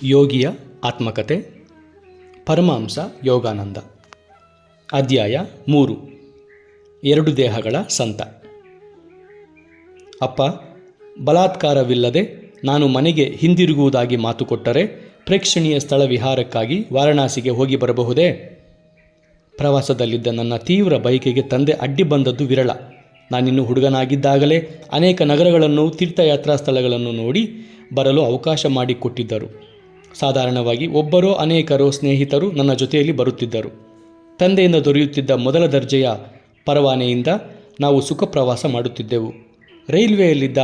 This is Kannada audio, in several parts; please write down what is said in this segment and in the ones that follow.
ಯೋಗಿಯ ಆತ್ಮಕತೆ. ಪರಮಹಂಸ ಯೋಗಾನಂದ. ಅಧ್ಯಾಯ 3. 2 ದೇಹಗಳ ಸಂತ. ಅಪ್ಪ, ಬಲಾತ್ಕಾರವಿಲ್ಲದೆ ನಾನು ಮನೆಗೆ ಹಿಂದಿರುಗುವುದಾಗಿ ಮಾತು ಕೊಟ್ಟರೆ ಪ್ರೇಕ್ಷಣೀಯ ಸ್ಥಳ ವಿಹಾರಕ್ಕಾಗಿ ವಾರಣಾಸಿಗೆ ಹೋಗಿ ಬರಬಹುದೇ? ಪ್ರವಾಸದಲ್ಲಿದ್ದ ನನ್ನ ತೀವ್ರ ಬಯಕೆಗೆ ತಂದೆ ಅಡ್ಡಿ ಬಂದದ್ದು ವಿರಳ. ನಾನಿನ್ನು ಹುಡುಗನಾಗಿದ್ದಾಗಲೇ ಅನೇಕ ನಗರಗಳನ್ನು, ತೀರ್ಥಯಾತ್ರಾ ಸ್ಥಳಗಳನ್ನು ನೋಡಿ ಬರಲು ಅವಕಾಶ ಮಾಡಿಕೊಟ್ಟಿದ್ದರು. ಸಾಧಾರಣವಾಗಿ ಒಬ್ಬರೋ ಅನೇಕರೋ ಸ್ನೇಹಿತರು ನನ್ನ ಜೊತೆಯಲ್ಲಿ ಬರುತ್ತಿದ್ದರು. ತಂದೆಯಿಂದ ದೊರೆಯುತ್ತಿದ್ದ ಮೊದಲ ದರ್ಜೆಯ ಪರವಾನೆಯಿಂದ ನಾವು ಸುಖ ಪ್ರವಾಸ ಮಾಡುತ್ತಿದ್ದೆವು. ರೈಲ್ವೆಯಲ್ಲಿದ್ದ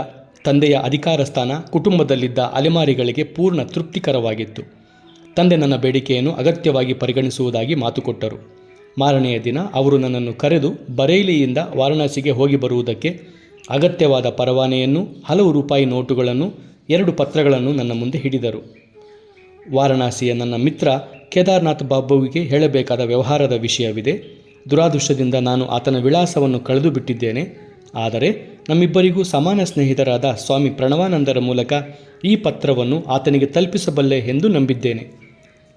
ತಂದೆಯ ಅಧಿಕಾರ ಸ್ಥಾನ ಕುಟುಂಬದಲ್ಲಿದ್ದ ಅಲೆಮಾರಿಗಳಿಗೆ ಪೂರ್ಣ ತೃಪ್ತಿಕರವಾಗಿತ್ತು. ತಂದೆ ನನ್ನ ಬೇಡಿಕೆಯನ್ನು ಅಗತ್ಯವಾಗಿ ಪರಿಗಣಿಸುವುದಾಗಿ ಮಾತು ಕೊಟ್ಟರು. ಮಾರನೆಯ ದಿನ ಅವರು ನನ್ನನ್ನು ಕರೆದು ಬರೇಲಿಯಿಂದ ವಾರಣಾಸಿಗೆ ಹೋಗಿ ಬರುವುದಕ್ಕೆ ಅಗತ್ಯವಾದ ಪರವಾನೆಯನ್ನು, ಹಲವು ರೂಪಾಯಿ ನೋಟುಗಳನ್ನು, 2 ಪತ್ರಗಳನ್ನು ನನ್ನ ಮುಂದೆ ಹಿಡಿದರು. ವಾರಣಾಸಿಯ ನನ್ನ ಮಿತ್ರ ಕೇದಾರನಾಥ್ ಬಾಬುವಿಗೆ ಹೇಳಬೇಕಾದ ವ್ಯವಹಾರದ ವಿಷಯವಿದೆ. ದುರಾದೃಷ್ಟದಿಂದ ನಾನು ಆತನ ವಿಳಾಸವನ್ನು ಕಳೆದು ಬಿಟ್ಟಿದ್ದೇನೆ. ಆದರೆ ನಮ್ಮಿಬ್ಬರಿಗೂ ಸಮಾನ ಸ್ನೇಹಿತರಾದ ಸ್ವಾಮಿ ಪ್ರಣವಾನಂದರ ಮೂಲಕ ಈ ಪತ್ರವನ್ನು ಆತನಿಗೆ ತಲುಪಿಸಬಲ್ಲೆ ಎಂದು ನಂಬಿದ್ದೇನೆ.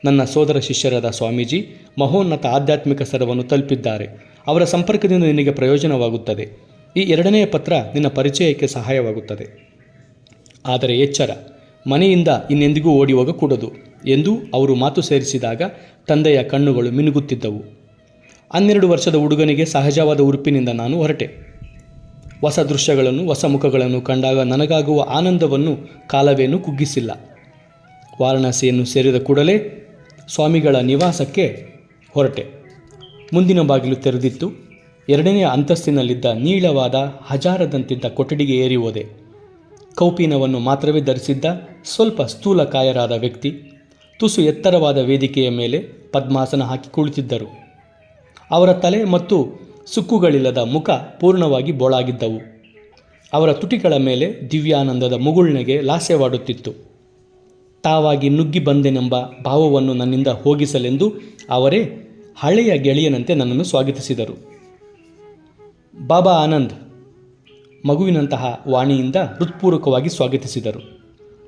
ನನ್ನ ಸೋದರ ಶಿಷ್ಯರಾದ ಸ್ವಾಮೀಜಿ ಮಹೋನ್ನತ ಆಧ್ಯಾತ್ಮಿಕ ಸ್ತರವನ್ನು ತಲುಪಿದ್ದಾರೆ. ಅವರ ಸಂಪರ್ಕದಿಂದ ನಿನಗೆ ಪ್ರಯೋಜನವಾಗುತ್ತದೆ. ಈ 2ನೇ ಪತ್ರ ನಿನ್ನ ಪರಿಚಯಕ್ಕೆ ಸಹಾಯವಾಗುತ್ತದೆ. ಆದರೆ ಎಚ್ಚರ, ಮನೆಯಿಂದ ಇನ್ನೆಂದಿಗೂ ಓಡಿ ಹೋಗಕೂಡದು ಎಂದು ಅವರು ಮಾತು ಸೇರಿಸಿದಾಗ ತಂದೆಯ ಕಣ್ಣುಗಳು ಮಿನುಗುತ್ತಿದ್ದವು. 12 ವರ್ಷದ ಹುಡುಗನಿಗೆ ಸಹಜವಾದ ಉರುಪಿನಿಂದ ನಾನು ಹೊರಟೆ. ಹೊಸ ದೃಶ್ಯಗಳನ್ನು, ಹೊಸ ಮುಖಗಳನ್ನು ಕಂಡಾಗ ನನಗಾಗುವ ಆನಂದವನ್ನು ಕಾಲವೇನೂ ಕುಗ್ಗಿಸಿಲ್ಲ. ವಾರಣಾಸಿಯನ್ನು ಸೇರಿದ ಕೂಡಲೇ ಸ್ವಾಮಿಗಳ ನಿವಾಸಕ್ಕೆ ಹೊರಟೆ. ಮುಂದಿನ ಬಾಗಿಲು ತೆರೆದಿತ್ತು. 2ನೇ ಅಂತಸ್ತಿನಲ್ಲಿದ್ದ ನೀಳವಾದ ಹಜಾರದಂತಿದ್ದ ಕೊಠಡಿಗೆ ಏರಿ ಹೋದೆ. ಕೌಪೀನವನ್ನು ಮಾತ್ರವೇ ಧರಿಸಿದ್ದ ಸ್ವಲ್ಪ ಸ್ಥೂಲಕಾಯರಾದ ವ್ಯಕ್ತಿ ತುಸು ಎತ್ತರವಾದ ವೇದಿಕೆಯ ಮೇಲೆ ಪದ್ಮಾಸನ ಹಾಕಿ ಕುಳಿತಿದ್ದರು. ಅವರ ತಲೆ ಮತ್ತು ಸುಕ್ಕುಗಳಿಲ್ಲದ ಮುಖ ಪೂರ್ಣವಾಗಿ ಬೋಳಾಗಿದ್ದವು. ಅವರ ತುಟಿಗಳ ಮೇಲೆ ದಿವ್ಯಾನಂದದ ಮುಗುಳ್ನೆಗೆ ಲಾಸ್ಯವಾಡುತ್ತಿತ್ತು. ತಾವಾಗಿ ನುಗ್ಗಿ ಬಂದೆನೆಂಬ ಭಾವವನ್ನು ನನ್ನಿಂದ ಹೋಗಿಸಲೆಂದು ಅವರೇ ಹಳೆಯ ಗೆಳೆಯನಂತೆ ನನ್ನನ್ನು ಸ್ವಾಗತಿಸಿದರು. ಬಾಬಾ ಆನಂದ್, ಮಗುವಿನಂತಹ ವಾಣಿಯಿಂದ ಹೃತ್ಪೂರ್ವಕವಾಗಿ ಸ್ವಾಗತಿಸಿದರು.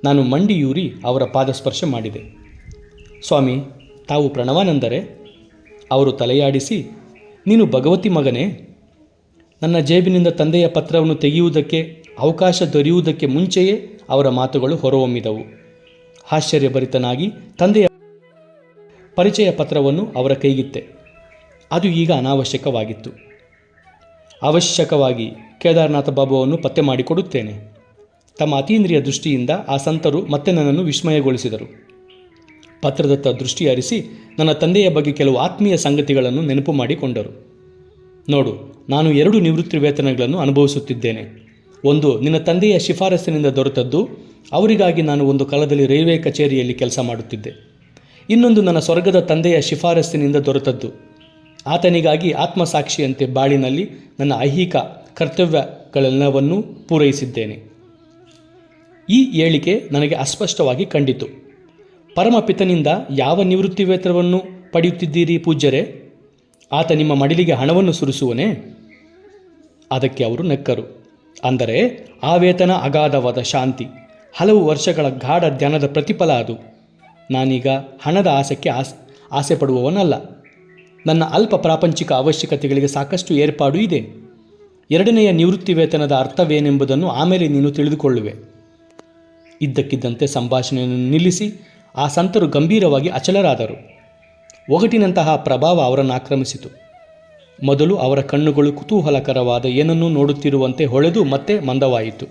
ನಾನು ಮಂಡಿಯೂರಿ ಅವರ ಪಾದಸ್ಪರ್ಶ ಮಾಡಿದೆ. ಸ್ವಾಮಿ, ತಾವು ಪ್ರಣವಾನಂದರೇ? ಅವರು ತಲೆಯಾಡಿಸಿ, ನೀನು ಭಗವತಿ ಮಗನೇ? ನನ್ನ ಜೇಬಿನಿಂದ ತಂದೆಯ ಪತ್ರವನ್ನು ತೆಗೆಯುವುದಕ್ಕೆ ಅವಕಾಶ ದೊರೆಯುವುದಕ್ಕೆ ಮುಂಚೆಯೇ ಅವರ ಮಾತುಗಳು ಹೊರಹೊಮ್ಮಿದವು. ಆಶ್ಚರ್ಯಭರಿತನಾಗಿ ತಂದೆಯ ಪರಿಚಯ ಪತ್ರವನ್ನು ಅವರ ಕೈಗಿತ್ತೆ. ಅದು ಈಗ ಅನಾವಶ್ಯಕವಾಗಿತ್ತು. ಅವಶ್ಯಕವಾಗಿ ಕೇದಾರನಾಥ ಬಾಬುವನ್ನು ಪತ್ತೆ ಮಾಡಿಕೊಡುತ್ತೇನೆ. ತಮ್ಮ ಅತೀಂದ್ರಿಯ ದೃಷ್ಟಿಯಿಂದ ಆ ಸಂತರು ಮತ್ತೆ ನನ್ನನ್ನು ವಿಸ್ಮಯಗೊಳಿಸಿದರು. ಪತ್ರದತ್ತ ದೃಷ್ಟಿ ಹರಿಸಿ ನನ್ನ ತಂದೆಯ ಬಗ್ಗೆ ಕೆಲವು ಆತ್ಮೀಯ ಸಂಗತಿಗಳನ್ನು ನೆನಪು ಮಾಡಿಕೊಂಡರು. ನೋಡು, ನಾನು 2 ನಿವೃತ್ತಿ ವೇತನಗಳನ್ನು ಅನುಭವಿಸುತ್ತಿದ್ದೇನೆ. ಒಂದು ನಿನ್ನ ತಂದೆಯ ಶಿಫಾರಸ್ಸಿನಿಂದ ದೊರೆತದ್ದು. ಅವರಿಗಾಗಿ ನಾನು ಒಂದು ಕಾಲದಲ್ಲಿ ರೈಲ್ವೆ ಕಚೇರಿಯಲ್ಲಿ ಕೆಲಸ ಮಾಡುತ್ತಿದ್ದೆ. ಇನ್ನೊಂದು ನನ್ನ ಸ್ವರ್ಗದ ತಂದೆಯ ಶಿಫಾರಸ್ಸಿನಿಂದ ದೊರೆತದ್ದು. ಆತನಿಗಾಗಿ ಆತ್ಮಸಾಕ್ಷಿಯಂತೆ ಬಾಳಿನಲ್ಲಿ ನನ್ನ ಐಹಿಕ ಕರ್ತವ್ಯಗಳೆಲ್ಲವನ್ನೂ ಪೂರೈಸಿದ್ದೇನೆ. ಈ ಹೇಳಿಕೆ ನನಗೆ ಅಸ್ಪಷ್ಟವಾಗಿ ಕಂಡಿತು. ಪರಮಪಿತನಿಂದ ಯಾವ ನಿವೃತ್ತಿ ವೇತನವನ್ನು ಪಡೆಯುತ್ತಿದ್ದೀರಿ ಪೂಜ್ಯರೇ? ಆತ ನಿಮ್ಮ ಮಡಿಲಿಗೆ ಹಣವನ್ನು ಸುರಿಸುವನೇ? ಅದಕ್ಕೆ ಅವರು ನಕ್ಕರು. ಅಂದರೆ ಆ ವೇತನ ಅಗಾಧವಾದ ಶಾಂತಿ, ಹಲವು ವರ್ಷಗಳ ಗಾಢ ಧ್ಯಾನದ ಪ್ರತಿಫಲ ಅದು. ನಾನೀಗ ಹಣದ ಆಸೆ ಪಡುವವನಲ್ಲ. ನನ್ನ ಅಲ್ಪ ಪ್ರಾಪಂಚಿಕ ಅವಶ್ಯಕತೆಗಳಿಗೆ ಸಾಕಷ್ಟು ಏರ್ಪಾಡು ಇದೆ. 2ನೇ ನಿವೃತ್ತಿ ವೇತನದ ಅರ್ಥವೇನೆಂಬುದನ್ನು ಆಮೇಲೆ ನೀನು ತಿಳಿದುಕೊಳ್ಳುವೆ. ಇದ್ದಕ್ಕಿದ್ದಂತೆ ಸಂಭಾಷಣೆಯನ್ನು ನಿಲ್ಲಿಸಿ ಆ ಸಂತರು ಗಂಭೀರವಾಗಿ ಅಚಲರಾದರು. ಒಗಟಿನಂತಹ ಪ್ರಭಾವ ಅವರನ್ನು ಆಕ್ರಮಿಸಿತು. ಮೊದಲು ಅವರ ಕಣ್ಣುಗಳು ಕುತೂಹಲಕರವಾದ ಏನನ್ನೂ ನೋಡುತ್ತಿರುವಂತೆ ಹೊಳೆದು ಮತ್ತೆ ಮಂದವಾಯಿತು.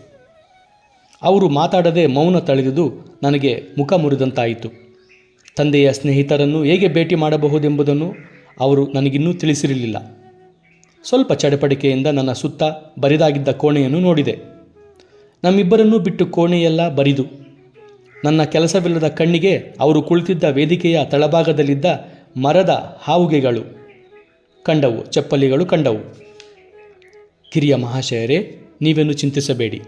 ಅವರು ಮಾತಾಡದೆ ಮೌನ ತಳೆದುದು ನನಗೆ ಮುಖ ಮುರಿದಂತಾಯಿತು. ತಂದೆಯ ಸ್ನೇಹಿತರನ್ನು ಹೇಗೆ ಭೇಟಿ ಮಾಡಬಹುದೆಂಬುದನ್ನು ಅವರು ನನಗಿನ್ನೂ ತಿಳಿಸಿರಲಿಲ್ಲ. ಸ್ವಲ್ಪ ಚಡಪಡಿಕೆಯಿಂದ ನನ್ನ ಸುತ್ತ ಬರಿದಾಗಿದ್ದ ಕೋಣೆಯನ್ನು ನೋಡಿದೆ. ನಮ್ಮಿಬ್ಬರನ್ನೂ ಬಿಟ್ಟು ಕೋಣೆಯೆಲ್ಲ ಬರಿದು. ನನ್ನ ಕೆಲಸವಿಲ್ಲದ ಕಣ್ಣಿಗೆ ಅವರು ಕುಳಿತಿದ್ದ ವೇದಿಕೆಯ ತಳಭಾಗದಲ್ಲಿದ್ದ ಮರದ ಹಾವುಗೆಗಳು ಕಂಡವು, ಚಪ್ಪಲಿಗಳು ಕಂಡವು. ಕಿರಿಯ ಮಹಾಶಯರೇ, ನೀವೇನು ಚಿಂತಿಸಬೇಡಿ.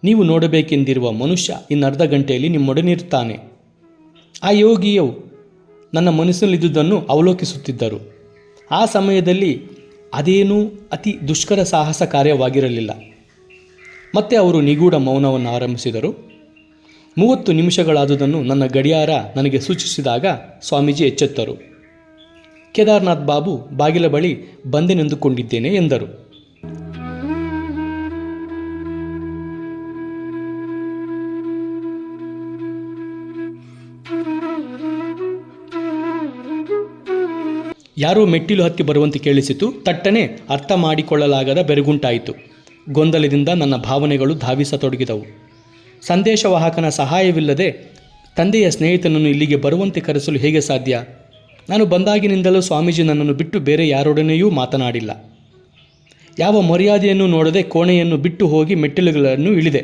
ನೀವು ನೋಡಬೇಕೆಂದಿರುವ ಮನುಷ್ಯ ಇನ್ನರ್ಧ ಗಂಟೆಯಲ್ಲಿ ನಿಮ್ಮೊಡನಿರುತ್ತಾನೆ. ಆ ಯೋಗಿಯು ನನ್ನ ಮನಸ್ಸಿನಲ್ಲಿದ್ದುದನ್ನು ಅವಲೋಕಿಸುತ್ತಿದ್ದರು. ಆ ಸಮಯದಲ್ಲಿ ಅದೇನೂ ಅತಿ ದುಷ್ಕರ ಸಾಹಸ ಕಾರ್ಯವಾಗಿರಲಿಲ್ಲ. ಮತ್ತೆ ಅವರು ನಿಗೂಢ ಮೌನವನ್ನು ಆರಂಭಿಸಿದರು. 30 ನಿಮಿಷಗಳಾದುದನ್ನು ನನ್ನ ಗಡಿಯಾರ ನನಗೆ ಸೂಚಿಸಿದಾಗ ಸ್ವಾಮೀಜಿ ಎಚ್ಚೆತ್ತರು. ಕೇದಾರ್ನಾಥ್ ಬಾಬು ಬಾಗಿಲ ಬಳಿ ಬಂದೆನೆಂದುಕೊಂಡಿದ್ದೇನೆ ಎಂದರು. ಯಾರೋ ಮೆಟ್ಟಿಲು ಹತ್ತಿ ಬರುವಂತೆ ಕೇಳಿಸಿತು. ತಟ್ಟನೆ ಅರ್ಥ ಮಾಡಿಕೊಳ್ಳಲಾಗದ ಬೆರಗುಂಟಾಯಿತು. ಗೊಂದಲದಿಂದ ನನ್ನ ಭಾವನೆಗಳು ಧಾವಿಸತೊಡಗಿದವು. ಸಂದೇಶವಾಹಕನ ಸಹಾಯವಿಲ್ಲದೆ ತಂದೆಯ ಸ್ನೇಹಿತನನ್ನು ಇಲ್ಲಿಗೆ ಬರುವಂತೆ ಕರೆಸಲು ಹೇಗೆ ಸಾಧ್ಯ? ನಾನು ಬಂದಾಗಿನಿಂದಲೂ ಸ್ವಾಮೀಜಿ ನನ್ನನ್ನು ಬಿಟ್ಟು ಬೇರೆ ಯಾರೊಡನೆಯೂ ಮಾತನಾಡಿಲ್ಲ. ಯಾವ ಮರ್ಯಾದೆಯನ್ನು ನೋಡದೆ ಕೋಣೆಯನ್ನು ಬಿಟ್ಟು ಹೋಗಿ ಮೆಟ್ಟಿಲುಗಳನ್ನು ಇಳಿದೆ.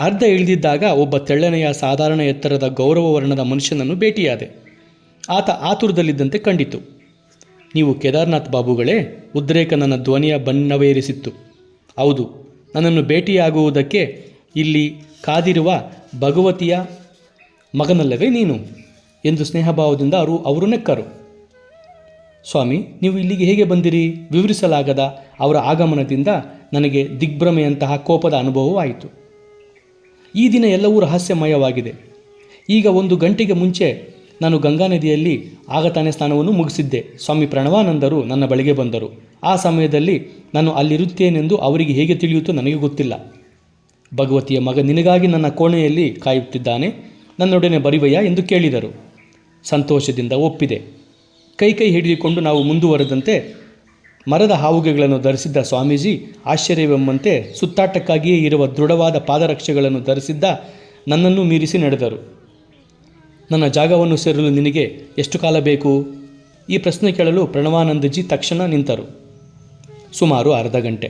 ಅರ್ಧ ಇಳಿದಿದ್ದಾಗ ಒಬ್ಬ ತೆಳ್ಳನೆಯ ಸಾಧಾರಣ ಎತ್ತರದ ಗೌರವ ವರ್ಣದ ಮನುಷ್ಯನನ್ನು ಭೇಟಿಯಾದೆ. ಆತ ಆತುರದಲ್ಲಿದ್ದಂತೆ ಕಂಡಿತು. ನೀವು ಕೇದಾರ್ನಾಥ್ ಬಾಬುಗಳೇ? ಉದ್ರೇಕ ನನ್ನ ಧ್ವನಿಯ ಬಣ್ಣವೇರಿಸಿತ್ತು. ಹೌದು, ನನ್ನನ್ನು ಭೇಟಿಯಾಗುವುದಕ್ಕೆ ಇಲ್ಲಿ ಕಾದಿರುವ ಭಗವತಿಯ ಮಗನಲ್ಲವೇ ನೀನು ಎಂದು ಸ್ನೇಹಭಾವದಿಂದ ಅವರು ನೆಕ್ಕರು. ಸ್ವಾಮಿ, ನೀವು ಇಲ್ಲಿಗೆ ಹೇಗೆ ಬಂದಿರಿ? ವಿವರಿಸಲಾಗದ ಅವರ ಆಗಮನದಿಂದ ನನಗೆ ದಿಗ್ಭ್ರಮೆಯಂತಹ ಕೋಪದ ಅನುಭವವಾಯಿತು. ಈ ದಿನ ಎಲ್ಲವೂ ರಹಸ್ಯಮಯವಾಗಿದೆ. ಈಗ 1 ಗಂಟೆಗೆ ಮುಂಚೆ ನಾನು ಗಂಗಾ ನದಿಯಲ್ಲಿ ಆಗತಾನೆ ಸ್ನಾನವನ್ನು ಮುಗಿಸಿದ್ದೆ. ಸ್ವಾಮಿ ಪ್ರಣವಾನಂದರು ನನ್ನ ಬಳಿಗೆ ಬಂದರು. ಆ ಸಮಯದಲ್ಲಿ ನಾನು ಅಲ್ಲಿರುತ್ತೇನೆಂದು ಅವರಿಗೆ ಹೇಗೆ ತಿಳಿಯುತ್ತೋ ನನಗೆ ಗೊತ್ತಿಲ್ಲ. ಭಗವತಿಯ ಮಗ ನಿನಗಾಗಿ ನನ್ನ ಕೋಣೆಯಲ್ಲಿ ಕಾಯುತ್ತಿದ್ದಾನೆ, ನನ್ನೊಡನೆ ಬರುವೆಯಾ ಎಂದು ಕೇಳಿದರು. ಸಂತೋಷದಿಂದ ಒಪ್ಪಿದೆ. ಕೈ ಹಿಡಿದುಕೊಂಡು ನಾವು ಮುಂದುವರೆದಂತೆ ಮರದ ಹಾವುಗೆಗಳನ್ನು ಧರಿಸಿದ್ದ ಸ್ವಾಮೀಜಿ ಆಶ್ಚರ್ಯವೆಂಬಂತೆ ಸುತ್ತಾಟಕ್ಕಾಗಿಯೇ ಇರುವ ದೃಢವಾದ ಪಾದರಕ್ಷೆಗಳನ್ನು ಧರಿಸಿದ್ದ ನನ್ನನ್ನು ಮೀರಿಸಿ ನಡೆದರು. ನನ್ನ ಜಾಗವನ್ನು ಸೇರಲು ನಿನಗೆ ಎಷ್ಟು ಕಾಲ ಬೇಕು? ಈ ಪ್ರಶ್ನೆ ಕೇಳಲು ಪ್ರಣವಾನಂದಜಿ ತಕ್ಷಣ ನಿಂತರು. ಸುಮಾರು ಅರ್ಧ ಗಂಟೆ.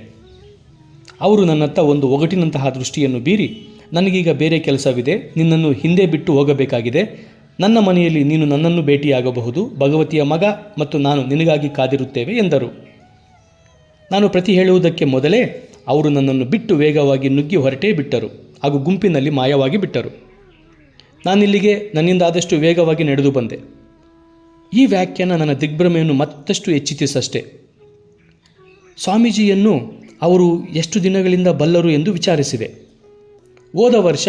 ಅವರು ನನ್ನತ್ತ ಒಂದು ಒಗಟಿನಂತಹ ದೃಷ್ಟಿಯನ್ನು ಬೀರಿ, ನನಗೀಗ ಬೇರೆ ಕೆಲಸವಿದೆ, ನಿನ್ನನ್ನು ಹಿಂದೆ ಬಿಟ್ಟು ಹೋಗಬೇಕಾಗಿದೆ. ನನ್ನ ಮನೆಯಲ್ಲಿ ನೀನು ನನ್ನನ್ನು ಭೇಟಿಯಾಗಬಹುದು. ಭಗವತಿಯ ಮಗ ಮತ್ತು ನಾನು ನಿನಗಾಗಿ ಕಾದಿರುತ್ತೇವೆ ಎಂದರು. ನಾನು ಪ್ರತಿ ಹೇಳುವುದಕ್ಕೆ ಮೊದಲೇ ಅವರು ನನ್ನನ್ನು ಬಿಟ್ಟು ವೇಗವಾಗಿ ನುಗ್ಗಿ ಹೊರಟೇ ಬಿಟ್ಟರು ಹಾಗೂ ಗುಂಪಿನಲ್ಲಿ ಮಾಯವಾಗಿ ಬಿಟ್ಟರು. ನಾನಿಲ್ಲಿಗೆ ನನ್ನಿಂದ ಆದಷ್ಟು ವೇಗವಾಗಿ ನಡೆದು ಬಂದೆ. ಈ ವ್ಯಾಖ್ಯಾನ ನನ್ನ ದಿಗ್ಭ್ರಮೆಯನ್ನು ಮತ್ತಷ್ಟು ಹೆಚ್ಚಿಸಿಸಷ್ಟೇ. ಸ್ವಾಮೀಜಿಯನ್ನು ಅವರು ಎಷ್ಟು ದಿನಗಳಿಂದ ಬಲ್ಲರು ಎಂದು ವಿಚಾರಿಸಿದೆ. ಹೋದ ವರ್ಷ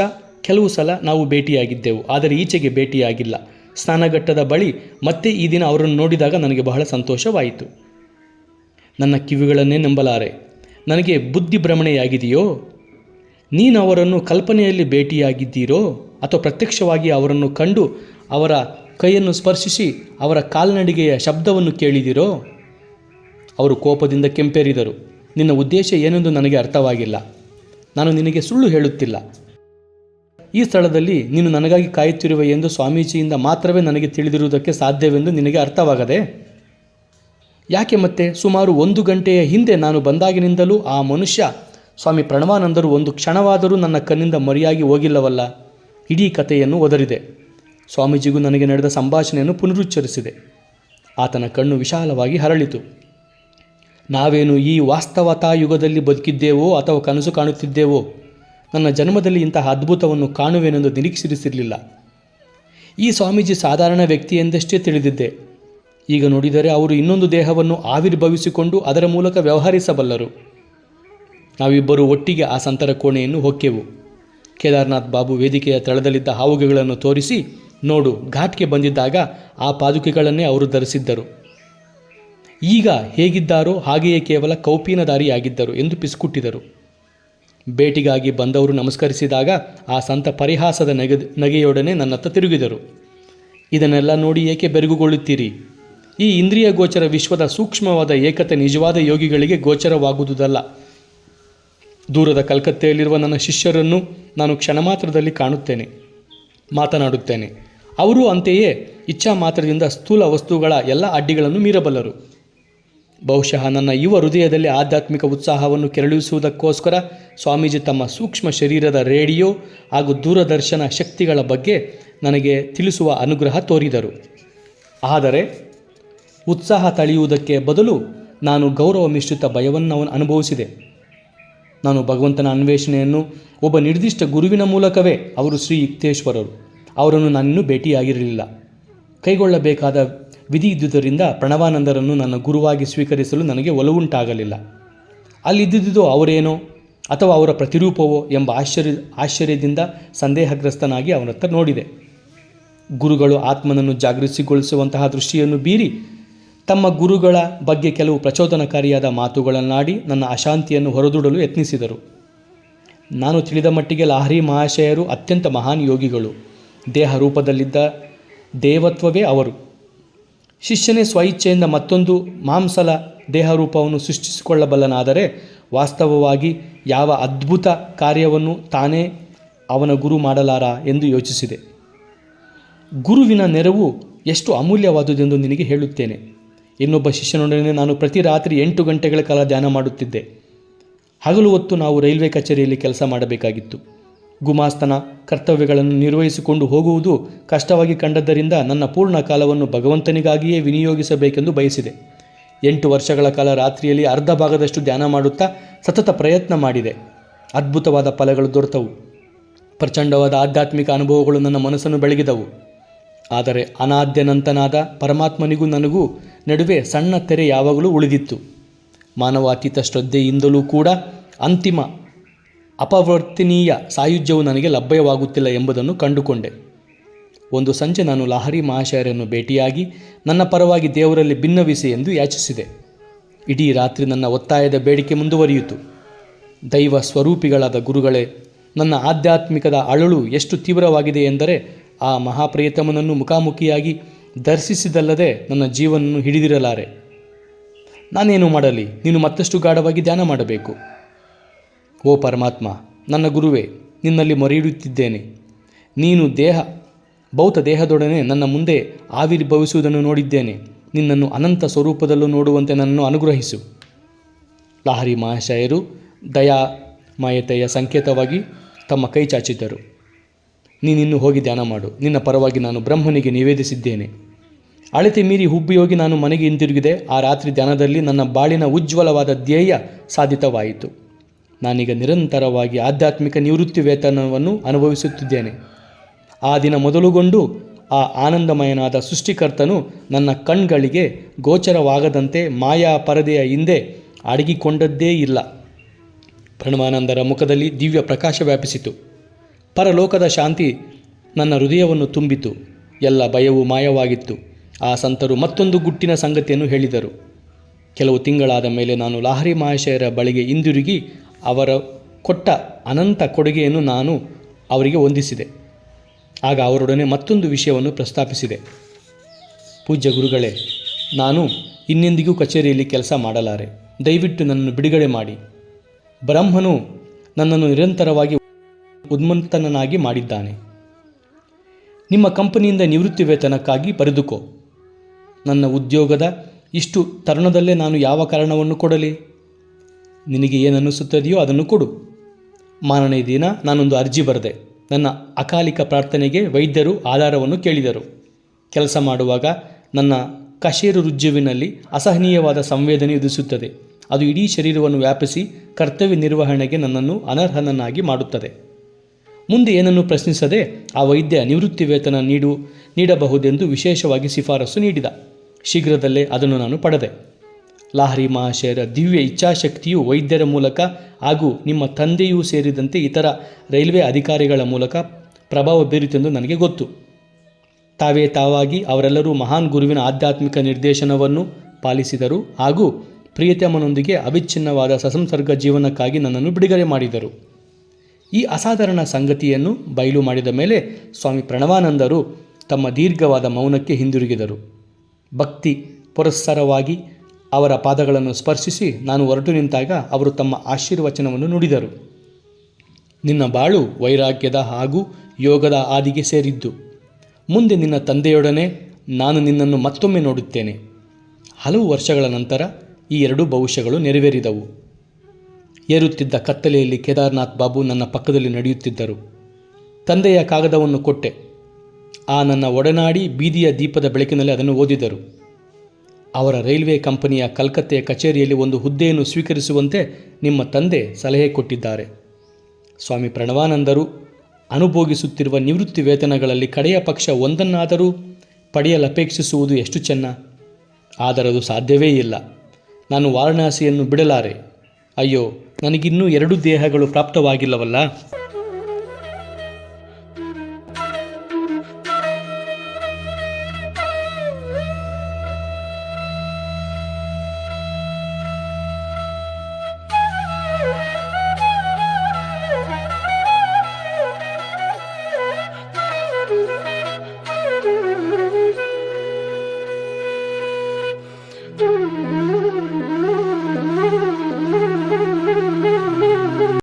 ಕೆಲವು ಸಲ ನಾವು ಭೇಟಿಯಾಗಿದ್ದೆವು, ಆದರೆ ಈಚೆಗೆ ಭೇಟಿಯಾಗಿಲ್ಲ. ಸ್ನಾನಘಟ್ಟದ ಬಳಿ ಮತ್ತೆ ಈ ದಿನ ಅವರನ್ನು ನೋಡಿದಾಗ ನನಗೆ ಬಹಳ ಸಂತೋಷವಾಯಿತು. ನನ್ನ ಕಿವಿಗಳನ್ನೇ ನಂಬಲಾರೆ. ನನಗೆ ಬುದ್ಧಿಭ್ರಮಣೆಯಾಗಿದೆಯೋ? ನೀನು ಅವರನ್ನು ಕಲ್ಪನೆಯಲ್ಲಿ ಭೇಟಿಯಾಗಿದ್ದೀರೋ ಅಥವಾ ಪ್ರತ್ಯಕ್ಷವಾಗಿ ಅವರನ್ನು ಕಂಡು ಅವರ ಕೈಯನ್ನು ಸ್ಪರ್ಶಿಸಿ ಅವರ ಕಾಲ್ನಡಿಗೆಯ ಶಬ್ದವನ್ನು ಕೇಳಿದಿರೋ? ಅವರು ಕೋಪದಿಂದ ಕೆಂಪೇರಿದರು. ನಿನ್ನ ಉದ್ದೇಶ ಏನೆಂದು ನನಗೆ ಅರ್ಥವಾಗಿಲ್ಲ. ನಾನು ನಿನಗೆ ಸುಳ್ಳು ಹೇಳುತ್ತಿಲ್ಲ. ಈ ಸ್ಥಳದಲ್ಲಿ ನೀನು ನನಗಾಗಿ ಕಾಯುತ್ತಿರುವೆ ಎಂದು ಸ್ವಾಮೀಜಿಯಿಂದ ಮಾತ್ರವೇ ನನಗೆ ತಿಳಿದಿರುವುದಕ್ಕೆ ಸಾಧ್ಯವೆಂದು ನಿನಗೆ ಅರ್ಥವಾಗದೆ? ಯಾಕೆ ಮತ್ತೆ? ಸುಮಾರು 1 ಗಂಟೆಯ ಹಿಂದೆ ನಾನು ಬಂದಾಗಿನಿಂದಲೂ ಆ ಮನುಷ್ಯ ಸ್ವಾಮಿ ಪ್ರಣವಾನಂದರು ಒಂದು ಕ್ಷಣವಾದರೂ ನನ್ನ ಕಣ್ಣಿಂದ ಮರೆಯಾಗಿ ಹೋಗಿಲ್ಲವಲ್ಲ. ಇಡೀ ಕಥೆಯನ್ನು ಒದರಿದೆ. ಸ್ವಾಮೀಜಿಗೂ ನನಗೆ ನಡೆದ ಸಂಭಾಷಣೆಯನ್ನು ಪುನರುಚ್ಚರಿಸಿದೆ. ಆತನ ಕಣ್ಣು ವಿಶಾಲವಾಗಿ ಹರಳಿತು. ನಾವೇನು ಈ ವಾಸ್ತವತಾ ಯುಗದಲ್ಲಿ ಬದುಕಿದ್ದೇವೋ ಅಥವಾ ಕನಸು ಕಾಣುತ್ತಿದ್ದೇವೋ? ನನ್ನ ಜನ್ಮದಲ್ಲಿ ಇಂತಹ ಅದ್ಭುತವನ್ನು ಕಾಣುವೆನೆಂದು ನಿರೀಕ್ಷಿಸಿರಲಿಲ್ಲ. ಈ ಸ್ವಾಮೀಜಿ ಸಾಧಾರಣ ವ್ಯಕ್ತಿ ಎಂದಷ್ಟೇ ತಿಳಿದಿದ್ದೆ. ಈಗ ನೋಡಿದರೆ ಅವರು ಇನ್ನೊಂದು ದೇಹವನ್ನು ಆವಿರ್ಭವಿಸಿಕೊಂಡು ಅದರ ಮೂಲಕ ವ್ಯವಹರಿಸಬಲ್ಲರು. ನಾವಿಬ್ಬರು ಒಟ್ಟಿಗೆ ಆ ಸಂತರ ಕೋಣೆಯನ್ನು ಹೊಕ್ಕೆವು. ಕೇದಾರ್ನಾಥ್ ಬಾಬು ವೇದಿಕೆಯ ತಳದಲ್ಲಿದ್ದ ಹಾವುಗೆಗಳನ್ನು ತೋರಿಸಿ, ನೋಡು, ಘಾಟ್ಗೆ ಬಂದಿದ್ದಾಗ ಆ ಪಾದುಕೆಗಳನ್ನೇ ಅವರು ಧರಿಸಿದ್ದರು. ಈಗ ಹೇಗಿದ್ದಾರೋ ಹಾಗೆಯೇ ಕೇವಲ ಕೌಪೀನಧಾರಿಯಾಗಿದ್ದರು ಎಂದು ಪಿಸುಕುಟ್ಟಿದರು. ಭೇಟಿಗಾಗಿ ಬಂದವರು ನಮಸ್ಕರಿಸಿದಾಗ ಆ ಸಂತ ಪರಿಹಾಸದ ನಗೆಯೊಡನೆ ನನ್ನತ್ತ ತಿರುಗಿದರು. ಇದನ್ನೆಲ್ಲ ನೋಡಿ ಏಕೆ ಬೆರಗುಗೊಳ್ಳುತ್ತೀರಿ? ಈ ಇಂದ್ರಿಯ ಗೋಚರ ವಿಶ್ವದ ಸೂಕ್ಷ್ಮವಾದ ಏಕತೆ ನಿಜವಾದ ಯೋಗಿಗಳಿಗೆ ಗೋಚರವಾಗುವುದಲ್ಲ. ದೂರದ ಕಲ್ಕತ್ತೆಯಲ್ಲಿರುವ ನನ್ನ ಶಿಷ್ಯರನ್ನು ನಾನು ಕ್ಷಣ ಮಾತ್ರದಲ್ಲಿ ಕಾಣುತ್ತೇನೆ, ಮಾತನಾಡುತ್ತೇನೆ. ಅವರು ಅಂತೆಯೇ ಇಚ್ಛಾ ಮಾತ್ರದಿಂದ ಸ್ಥೂಲ ವಸ್ತುಗಳ ಎಲ್ಲ ಅಡ್ಡಿಗಳನ್ನು ಮೀರಬಲ್ಲರು. ಬಹುಶಃ ನನ್ನ ಯುವ ಹೃದಯದಲ್ಲಿ ಆಧ್ಯಾತ್ಮಿಕ ಉತ್ಸಾಹವನ್ನು ಕೆರಳಿಸುವುದಕ್ಕೋಸ್ಕರ ಸ್ವಾಮೀಜಿ ತಮ್ಮ ಸೂಕ್ಷ್ಮ ಶರೀರದ ರೇಡಿಯೋ ಹಾಗೂ ದೂರದರ್ಶನ ಶಕ್ತಿಗಳ ಬಗ್ಗೆ ನನಗೆ ತಿಳಿಸುವ ಅನುಗ್ರಹ ತೋರಿದರು. ಆದರೆ ಉತ್ಸಾಹ ತಳೆಯುವುದಕ್ಕೆ ಬದಲು ನಾನು ಗೌರವ ಮಿಶ್ರಿತ ಭಯವನ್ನು ಅನುಭವಿಸಿದೆ. ನಾನು ಭಗವಂತನ ಅನ್ವೇಷಣೆಯನ್ನು ಒಬ್ಬ ನಿರ್ದಿಷ್ಟ ಗುರುವಿನ ಮೂಲಕವೇ, ಅವರು ಶ್ರೀ ಯುಕ್ತೇಶ್ವರರು, ಅವರನ್ನು ನಾನಿನ್ನೂ ಭೇಟಿಯಾಗಿರಲಿಲ್ಲ. ಕೈಗೊಳ್ಳಬೇಕಾದ ವಿಧಿ ಇದ್ದುದರಿಂದ ಪ್ರಣವಾನಂದರನ್ನು ನನ್ನ ಗುರುವಾಗಿ ಸ್ವೀಕರಿಸಲು ನನಗೆ ಒಲವುಂಟಾಗಲಿಲ್ಲ. ಅಲ್ಲಿದ್ದುದು ಅವರೇನೋ, ಅಥವಾ ಅವರ ಪ್ರತಿರೂಪವೋ ಎಂಬ ಆಶ್ಚರ್ಯದಿಂದ ಸಂದೇಹಗ್ರಸ್ತನಾಗಿ ಅವನತ್ತ ನೋಡಿದೆ. ಗುರುಗಳು ಆತ್ಮನನ್ನು ಜಾಗೃತಿಗೊಳಿಸುವಂತಹ ದೃಷ್ಟಿಯನ್ನು ಬೀರಿ ತಮ್ಮ ಗುರುಗಳ ಬಗ್ಗೆ ಕೆಲವು ಪ್ರಚೋದನಕಾರಿಯಾದ ಮಾತುಗಳನ್ನಾಡಿ ನನ್ನ ಅಶಾಂತಿಯನ್ನು ಹೊರದೂಡಲು ಯತ್ನಿಸಿದರು. ನಾನು ತಿಳಿದ ಮಟ್ಟಿಗೆ ಲಾಹರಿ ಮಹಾಶಯರು ಅತ್ಯಂತ ಮಹಾನ್ ಯೋಗಿಗಳು. ದೇಹ ರೂಪದಲ್ಲಿದ್ದ ದೇವತ್ವವೇ ಅವರು. ಶಿಷ್ಯನೇ ಸ್ವಇಚ್ಛೆಯಿಂದ ಮತ್ತೊಂದು ಮಾಂಸಲ ದೇಹರೂಪವನ್ನು ಸೃಷ್ಟಿಸಿಕೊಳ್ಳಬಲ್ಲನಾದರೆ ವಾಸ್ತವವಾಗಿ ಯಾವ ಅದ್ಭುತ ಕಾರ್ಯವನ್ನು ತಾನೇ ಅವನ ಗುರು ಮಾಡಲಾರ ಎಂದು ಯೋಚಿಸಿದೆ. ಗುರುವಿನ ನೆರವು ಎಷ್ಟು ಅಮೂಲ್ಯವಾದುದೆಂದು ನಿನಗೆ ಹೇಳುತ್ತೇನೆ. ಇನ್ನೊಬ್ಬ ಶಿಷ್ಯನೊಡನೆ ನಾನು ಪ್ರತಿ ರಾತ್ರಿ 8 ಗಂಟೆಗಳ ಕಾಲ ಧ್ಯಾನ ಮಾಡುತ್ತಿದ್ದೆ. ಹಗಲು ಹೊತ್ತು ನಾವು ರೈಲ್ವೆ ಕಚೇರಿಯಲ್ಲಿ ಕೆಲಸ ಮಾಡಬೇಕಾಗಿತ್ತು. ಗುಮಾಸ್ತನ ಕರ್ತವ್ಯಗಳನ್ನು ನಿರ್ವಹಿಸಿಕೊಂಡು ಹೋಗುವುದು ಕಷ್ಟವಾಗಿ ಕಂಡದ್ದರಿಂದ ನನ್ನ ಪೂರ್ಣ ಕಾಲವನ್ನು ಭಗವಂತನಿಗಾಗಿಯೇ ವಿನಿಯೋಗಿಸಬೇಕೆಂದು ಬಯಸಿದೆ. 8 ವರ್ಷಗಳ ಕಾಲ ರಾತ್ರಿಯಲ್ಲಿ ಅರ್ಧ ಭಾಗದಷ್ಟು ಧ್ಯಾನ ಮಾಡುತ್ತಾ ಸತತ ಪ್ರಯತ್ನ ಮಾಡಿದೆ. ಅದ್ಭುತವಾದ ಫಲಗಳು ದೊರೆತವು. ಪ್ರಚಂಡವಾದ ಆಧ್ಯಾತ್ಮಿಕ ಅನುಭವಗಳು ನನ್ನ ಮನಸ್ಸನ್ನು ಬೆಳಗಿದವು. ಆದರೆ ಅನಾದ್ಯನಂತನಾದ ಪರಮಾತ್ಮನಿಗೂ ನನಗೂ ನಡುವೆ ಸಣ್ಣ ತೆರೆ ಯಾವಾಗಲೂ ಉಳಿದಿತ್ತು. ಮಾನವಾತೀತ ಶ್ರದ್ಧೆಯಿಂದಲೂ ಕೂಡ ಅಂತಿಮ ಅಪವರ್ತನೀಯ ಸಾಯುಜ್ಯವು ನನಗೆ ಲಭ್ಯವಾಗುತ್ತಿಲ್ಲ ಎಂಬುದನ್ನು ಕಂಡುಕೊಂಡೆ. ಒಂದು ಸಂಜೆ ನಾನು ಲಾಹರಿ ಮಹಾಶಯರನ್ನು ಭೇಟಿಯಾಗಿ ನನ್ನ ಪರವಾಗಿ ದೇವರಲ್ಲಿ ಭಿನ್ನವಿಸಿ ಎಂದು ಯಾಚಿಸಿದೆ. ಇಡೀ ರಾತ್ರಿ ನನ್ನ ಒತ್ತಾಯದ ಬೇಡಿಕೆ ಮುಂದುವರಿಯಿತು. ದೈವ ಸ್ವರೂಪಿಗಳಾದ ಗುರುಗಳೇ, ನನ್ನ ಆಧ್ಯಾತ್ಮಿಕದ ಅಳಲು ಎಷ್ಟು ತೀವ್ರವಾಗಿದೆ ಎಂದರೆ ಆ ಮಹಾಪ್ರಿಯತಮನನ್ನು ಮುಖಾಮುಖಿಯಾಗಿ ದರ್ಶಿಸಿದಲ್ಲದೆ ನನ್ನ ಜೀವನವನ್ನು ಹಿಡಿದಿರಲಾರೆ. ನಾನೇನು ಮಾಡಲಿ? ನೀನು ಮತ್ತಷ್ಟು ಗಾಢವಾಗಿ ಧ್ಯಾನ ಮಾಡಬೇಕು. ಓ ಪರಮಾತ್ಮ, ನನ್ನ ಗುರುವೇ, ನಿನ್ನಲ್ಲಿ ಮೊರೆಯಿಡುತ್ತಿದ್ದೇನೆ. ನೀನು ಭೌತ ದೇಹದೊಡನೆ ನನ್ನ ಮುಂದೆ ಆವಿರ್ಭವಿಸುವುದನ್ನು ನೋಡಿದ್ದೇನೆ. ನಿನ್ನನ್ನು ಅನಂತ ಸ್ವರೂಪದಲ್ಲೂ ನೋಡುವಂತೆ ನನ್ನನ್ನು ಅನುಗ್ರಹಿಸು. ಲಾಹರಿ ಮಹಾಶಯರು ದಯಾಮಯತೆಯ ಸಂಕೇತವಾಗಿ ತಮ್ಮ ಕೈ ಚಾಚಿದ್ದರು. ನೀನಿನ್ನು ಹೋಗಿ ಧ್ಯಾನ ಮಾಡು. ನಿನ್ನ ಪರವಾಗಿ ನಾನು ಬ್ರಹ್ಮನಿಗೆ ನಿವೇದಿಸಿದ್ದೇನೆ. ಅಳತೆ ಮೀರಿ ಹುಬ್ಬಿಯೋಗಿ ನಾನು ಮನೆಗೆ ಹಿಂದಿರುಗಿದೆ. ಆ ರಾತ್ರಿ ಧ್ಯಾನದಲ್ಲಿ ನನ್ನ ಬಾಳಿನ ಉಜ್ವಲವಾದ ಧ್ಯೇಯ ಸಾಧಿತವಾಯಿತು. ನಾನೀಗ ನಿರಂತರವಾಗಿ ಆಧ್ಯಾತ್ಮಿಕ ನಿವೃತ್ತಿ ವೇತನವನ್ನು ಅನುಭವಿಸುತ್ತಿದ್ದೇನೆ. ಆ ದಿನ ಮೊದಲುಗೊಂಡು ಆ ಆನಂದಮಯನಾದ ಸೃಷ್ಟಿಕರ್ತನು ನನ್ನ ಕಣ್ಗಳಿಗೆ ಗೋಚರವಾಗದಂತೆ ಮಾಯಾ ಪರದೆಯ ಹಿಂದೆ ಅಡಗಿಕೊಂಡದ್ದೇ ಇಲ್ಲ. ಪ್ರಣವಾನಂದರ ಮುಖದಲ್ಲಿ ದಿವ್ಯ ಪ್ರಕಾಶ ವ್ಯಾಪಿಸಿತು. ಪರಲೋಕದ ಶಾಂತಿ ನನ್ನ ಹೃದಯವನ್ನು ತುಂಬಿತು. ಎಲ್ಲ ಭಯವೂ ಮಾಯವಾಗಿತ್ತು. ಆ ಸಂತರು ಮತ್ತೊಂದು ಗುಟ್ಟಿನ ಸಂಗತಿಯನ್ನು ಹೇಳಿದರು. ಕೆಲವು ತಿಂಗಳಾದ ಮೇಲೆ ನಾನು ಲಾಹರಿ ಮಹಾಶಯರ ಬಳಿಗೆ ಹಿಂದಿರುಗಿ ಅವರ ಕೊಟ್ಟ ಅನಂತ ಕೊಡುಗೆಯನ್ನು ನಾನು ಅವರಿಗೆ ವಂದಿಸಿದೆ. ಆಗ ಅವರೊಡನೆ ಮತ್ತೊಂದು ವಿಷಯವನ್ನು ಪ್ರಸ್ತಾಪಿಸಿದೆ. ಪೂಜ್ಯ ಗುರುಗಳೇ, ನಾನು ಇನ್ನೆಂದಿಗೂ ಕಚೇರಿಯಲ್ಲಿ ಕೆಲಸ ಮಾಡಲಾರೆ. ದಯವಿಟ್ಟು ನನ್ನನ್ನು ಬಿಡುಗಡೆ ಮಾಡಿ. ಬ್ರಹ್ಮನು ನನ್ನನ್ನು ನಿರಂತರವಾಗಿ ಉನ್ಮತ್ತನಾಗಿ ಮಾಡಿದ್ದಾನೆ. ನಿಮ್ಮ ಕಂಪನಿಯಿಂದ ನಿವೃತ್ತಿ ವೇತನಕ್ಕಾಗಿ ಬರೆದುಕೋ. ನನ್ನ ಉದ್ಯೋಗದ ಇಷ್ಟು ತರುಣದಲ್ಲೇ ನಾನು ಯಾವ ಕಾರಣವನ್ನು ಕೊಡಲಿ? ನಿನಗೆ ಏನನ್ನಿಸುತ್ತದೆಯೋ ಅದನ್ನು ಕೊಡು. ಮಾರನೇ ದಿನ ನಾನೊಂದು ಅರ್ಜಿ ಬರೆದೆ. ನನ್ನ ಅಕಾಲಿಕ ಪ್ರಾರ್ಥನೆಗೆ ವೈದ್ಯರು ಆಧಾರವನ್ನು ಕೇಳಿದರು. ಕೆಲಸ ಮಾಡುವಾಗ ನನ್ನ ಕಶೇರು ರುಜ್ಜುವಿನಲ್ಲಿ ಅಸಹನೀಯವಾದ ಸಂವೇದನೆ ಉದಿಸುತ್ತದೆ. ಅದು ಇಡೀ ಶರೀರವನ್ನು ವ್ಯಾಪಿಸಿ ಕರ್ತವ್ಯ ನಿರ್ವಹಣೆಗೆ ನನ್ನನ್ನು ಅನರ್ಹನನ್ನಾಗಿ ಮಾಡುತ್ತದೆ. ಮುಂದೆ ಏನನ್ನು ಪ್ರಶ್ನಿಸದೆ ಆ ವೈದ್ಯ ನಿವೃತ್ತಿ ವೇತನ ನೀಡಬಹುದೆಂದು ವಿಶೇಷವಾಗಿ ಶಿಫಾರಸು ನೀಡಿದ. ಶೀಘ್ರದಲ್ಲೇ ಅದನ್ನು ನಾನು ಪಡೆದೆ. ಲಾಹರಿ ಮಹಾಶಯರ ದಿವ್ಯ ಇಚ್ಛಾಶಕ್ತಿಯು ವೈದ್ಯರ ಮೂಲಕ ಹಾಗೂ ನಿಮ್ಮ ತಂದೆಯೂ ಸೇರಿದಂತೆ ಇತರ ರೈಲ್ವೆ ಅಧಿಕಾರಿಗಳ ಮೂಲಕ ಪ್ರಭಾವ ಬೀರಿತೆಂದು ನನಗೆ ಗೊತ್ತು. ತಾವಾಗಿ ಅವರೆಲ್ಲರೂ ಮಹಾನ್ ಗುರುವಿನ ಆಧ್ಯಾತ್ಮಿಕ ನಿರ್ದೇಶನವನ್ನು ಪಾಲಿಸಿದರು ಹಾಗೂ ಪ್ರಿಯತಮನೊಂದಿಗೆ ಅವಿಚ್ಛಿನ್ನವಾದ ಸಸಂಸರ್ಗ ಜೀವನಕ್ಕಾಗಿ ನನ್ನನ್ನು ಬಿಡುಗಡೆ ಮಾಡಿದರು. ಈ ಅಸಾಧಾರಣ ಸಂಗತಿಯನ್ನು ಬಯಲು ಮಾಡಿದ ಮೇಲೆ ಸ್ವಾಮಿ ಪ್ರಣವಾನಂದರು ತಮ್ಮ ದೀರ್ಘವಾದ ಮೌನಕ್ಕೆ ಹಿಂದಿರುಗಿದರು. ಭಕ್ತಿ ಪುರಸ್ಸರವಾಗಿ ಅವರ ಪಾದಗಳನ್ನು ಸ್ಪರ್ಶಿಸಿ ನಾನು ಹೊರಟು ನಿಂತಾಗ ಅವರು ತಮ್ಮ ಆಶೀರ್ವಚನವನ್ನು ನುಡಿದರು. ನಿನ್ನ ಬಾಳು ವೈರಾಗ್ಯದ ಹಾಗೂ ಯೋಗದ ಹಾದಿಗೆ ಸೇರಿದ್ದು. ಮುಂದೆ ನಿನ್ನ ತಂದೆಯೊಡನೆ ನಾನು ನಿನ್ನನ್ನು ಮತ್ತೊಮ್ಮೆ ನೋಡುತ್ತೇನೆ. ಹಲವು ವರ್ಷಗಳ ನಂತರ ಈ ಎರಡೂ ಭವಿಷ್ಯಗಳು ನೆರವೇರಿದವು. ಏರುತ್ತಿದ್ದ ಕತ್ತಲೆಯಲ್ಲಿ ಕೇದಾರ್ನಾಥ್ ಬಾಬು ನನ್ನ ಪಕ್ಕದಲ್ಲಿ ನಡೆಯುತ್ತಿದ್ದರು. ತಂದೆಯ ಕಾಗದವನ್ನು ಕೊಟ್ಟೆ. ಆ ನನ್ನ ಒಡನಾಡಿ ಬೀದಿಯ ದೀಪದ ಬೆಳಕಿನಲ್ಲಿ ಅದನ್ನು ಓದಿದರು. ಅವರ ರೈಲ್ವೆ ಕಂಪನಿಯ ಕಲ್ಕತ್ತೆಯ ಕಚೇರಿಯಲ್ಲಿ ಒಂದು ಹುದ್ದೆಯನ್ನು ಸ್ವೀಕರಿಸುವಂತೆ ನಿಮ್ಮ ತಂದೆ ಸಲಹೆ ಕೊಟ್ಟಿದ್ದಾರೆ. ಸ್ವಾಮಿ ಪ್ರಣವಾನಂದರು ಅನುಭೋಗಿಸುತ್ತಿರುವ ನಿವೃತ್ತಿ ವೇತನಗಳಲ್ಲಿ ಕಡೆಯ ಪಕ್ಷ ಒಂದನ್ನಾದರೂ ಪಡೆಯಲಪೇಕ್ಷಿಸುವುದು ಎಷ್ಟು ಚೆನ್ನ. ಆದರೆ ಅದು ಸಾಧ್ಯವೇ ಇಲ್ಲ. ನಾನು ವಾರಣಾಸಿಯನ್ನು ಬಿಡಲಾರೆ. ಅಯ್ಯೋ, ನನಗಿನ್ನೂ 2 ದೇಹಗಳು ಪ್ರಾಪ್ತವಾಗಿಲ್ಲವಲ್ಲ.